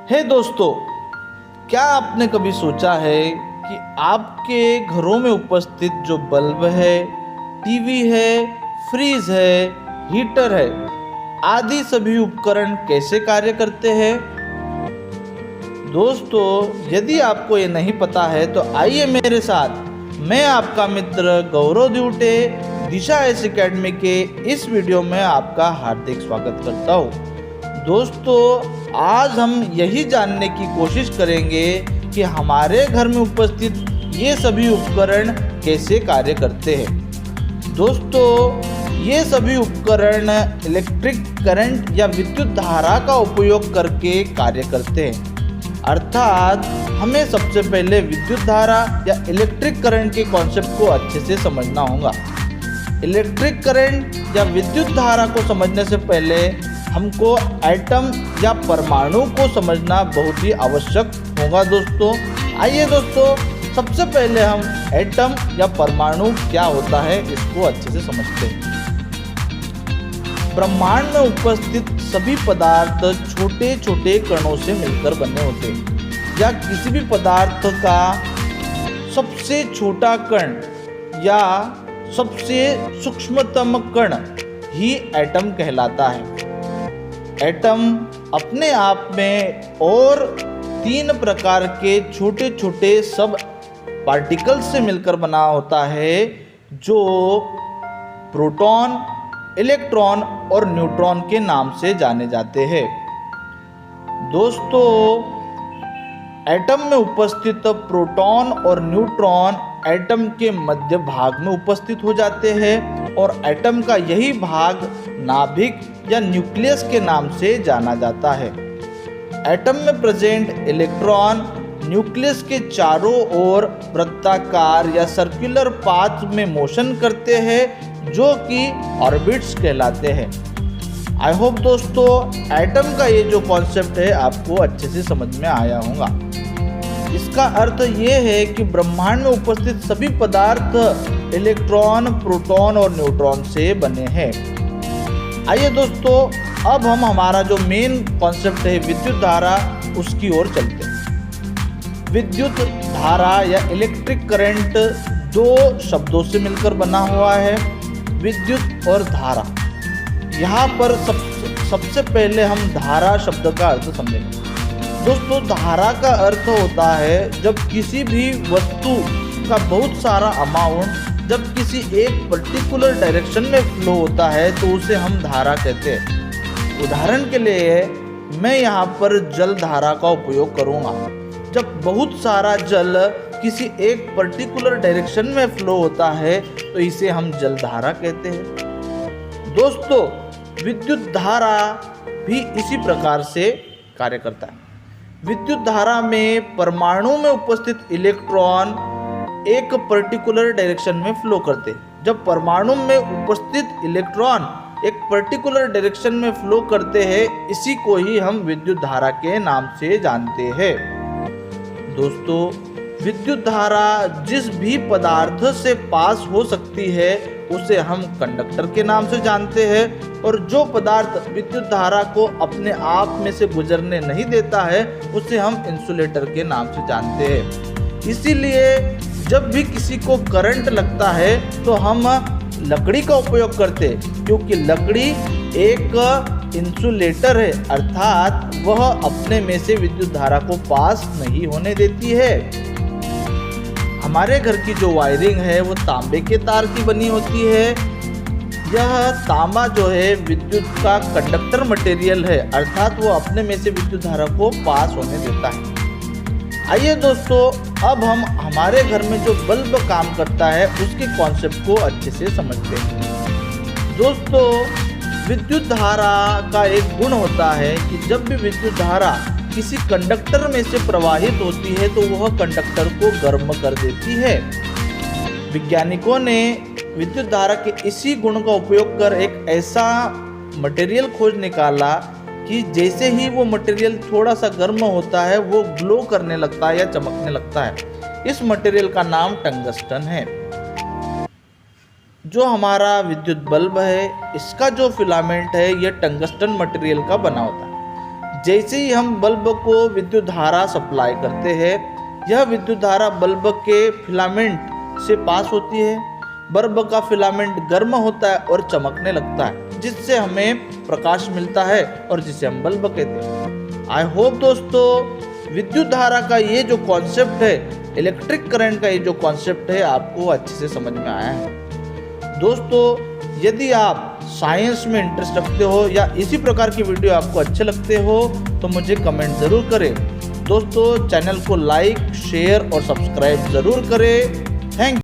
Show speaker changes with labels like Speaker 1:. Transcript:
Speaker 1: हे दोस्तों, क्या आपने कभी सोचा है कि आपके घरों में उपस्थित जो बल्ब है, टीवी है, फ्रीज है, हीटर है आदि सभी उपकरण कैसे कार्य करते हैं? दोस्तों, यदि आपको ये नहीं पता है तो आइए मेरे साथ, मैं आपका मित्र गौरव दिवटे दिशा एस एकेडमी के इस वीडियो में आपका हार्दिक स्वागत करता हूँ। दोस्तों, आज हम यही जानने की कोशिश करेंगे कि हमारे घर में उपस्थित ये सभी उपकरण कैसे कार्य करते हैं। दोस्तों, ये सभी उपकरण इलेक्ट्रिक करंट या विद्युत धारा का उपयोग करके कार्य करते हैं। अर्थात हमें सबसे पहले विद्युत धारा या इलेक्ट्रिक करंट के कॉन्सेप्ट को अच्छे से समझना होगा। इलेक्ट्रिक करंट या विद्युत धारा को समझने से पहले हमको एटम या परमाणु को समझना बहुत ही आवश्यक होगा। दोस्तों, आइए दोस्तों, सबसे पहले हम एटम या परमाणु क्या होता है इसको अच्छे से समझते हैं। ब्रह्मांड में उपस्थित सभी पदार्थ छोटे छोटे कणों से मिलकर बने होते हैं, या किसी भी पदार्थ का सबसे छोटा कण या सबसे सूक्ष्मतम कण ही एटम कहलाता है। एटम अपने आप में और 3 प्रकार के छोटे छोटे सब पार्टिकल्स से मिलकर बना होता है, जो प्रोटॉन, इलेक्ट्रॉन और न्यूट्रॉन के नाम से जाने जाते हैं। दोस्तों, एटम में उपस्थित प्रोटॉन और न्यूट्रॉन एटम के मध्य भाग में उपस्थित हो जाते हैं और एटम का यही भाग नाभिक या न्यूक्लियस के नाम से जाना जाता है। एटम में प्रेजेंट इलेक्ट्रॉन न्यूक्लियस के चारों ओर वृत्ताकार या सर्कुलर पाथ में मोशन करते हैं, जो कि ऑर्बिट्स कहलाते हैं। आई होप दोस्तों, एटम का ये जो कॉन्सेप्ट है आपको अच्छे से समझ में आया होगा। इसका अर्थ ये है कि ब्रह्मांड में उपस्थित सभी पदार्थ इलेक्ट्रॉन, प्रोटॉन और न्यूट्रॉन से बने हैं। आइए दोस्तों, अब हम हमारा जो मेन कॉन्सेप्ट है विद्युत धारा, उसकी ओर चलते हैं। विद्युत धारा या इलेक्ट्रिक करंट 2 शब्दों से मिलकर बना हुआ है, विद्युत और धारा। यहाँ पर सबसे पहले हम धारा शब्द का अर्थ समझेंगे। दोस्तों, धारा का अर्थ होता है जब किसी भी वस्तु का बहुत सारा अमाउंट जब किसी एक पर्टिकुलर डायरेक्शन में फ्लो होता है तो उसे हम धारा कहते हैं। उदाहरण के लिए मैं यहाँ पर जल धारा का उपयोग करूँगा। जब बहुत सारा जल किसी एक पर्टिकुलर डायरेक्शन में फ्लो होता है तो इसे हम जल धारा कहते हैं। दोस्तों, विद्युत धारा भी इसी प्रकार से कार्य करता है। विद्युत धारा में परमाणु में उपस्थित इलेक्ट्रॉन एक पर्टिकुलर डायरेक्शन में फ्लो करते हैं। जब परमाणु में उपस्थित इलेक्ट्रॉन एक पर्टिकुलर डायरेक्शन में फ्लो करते हैं, इसी को ही हम विद्युत धारा के नाम से जानते हैं। दोस्तों, विद्युत धारा जिस भी पदार्थ से पास हो सकती है उसे हम कंडक्टर के नाम से जानते हैं, और जो पदार्थ विद्युत धारा को अपने आप में से गुजरने नहीं देता है उसे हम इंसुलेटर के नाम से जानते हैं। इसीलिए जब भी किसी को करंट लगता है तो हम लकड़ी का उपयोग करते हैं, क्योंकि लकड़ी एक इंसुलेटर है, अर्थात वह अपने में से विद्युत धारा को पास नहीं होने देती है। हमारे घर की जो वायरिंग है वो तांबे के तार की बनी होती है। यह तांबा जो है विद्युत का कंडक्टर मटेरियल है, अर्थात वो अपने में से विद्युत धारा को पास होने देता है। आइए दोस्तों, अब हम हमारे घर में जो बल्ब काम करता है उसके कॉन्सेप्ट को अच्छे से समझते हैं। दोस्तों, विद्युत धारा का एक गुण होता है कि जब भी विद्युत धारा किसी कंडक्टर में से प्रवाहित होती है तो वह कंडक्टर को गर्म कर देती है। वैज्ञानिकों ने विद्युत धारा के इसी गुण का उपयोग कर एक ऐसा मटेरियल खोज निकाला कि जैसे ही वो मटेरियल थोड़ा सा गर्म होता है वो ग्लो करने लगता है या चमकने लगता है। इस मटेरियल का नाम टंगस्टन है। जो हमारा विद्युत बल्ब है, इसका जो फिलामेंट है यह टंगस्टन मटेरियल का बना होता है। जैसे ही हम बल्ब को विद्युत धारा सप्लाई करते हैं, यह विद्युत धारा बल्ब के फिलामेंट से पास होती है। बल्ब का फिलामेंट गर्म होता है और चमकने लगता है, जिससे हमें प्रकाश मिलता है और जिसे हम बल्ब कहते हैं। आई होप दोस्तों विद्युत धारा का ये जो कॉन्सेप्ट है, इलेक्ट्रिक करंट का ये जो कॉन्सेप्ट है, आपको अच्छे से समझ में आया है। दोस्तों यदि आप साइंस में इंटरेस्ट रखते हो या इसी प्रकार की वीडियो आपको अच्छे लगते हो तो मुझे कमेंट ज़रूर करें। दोस्तों चैनल को लाइक, शेयर और सब्सक्राइब ज़रूर करें। थैंक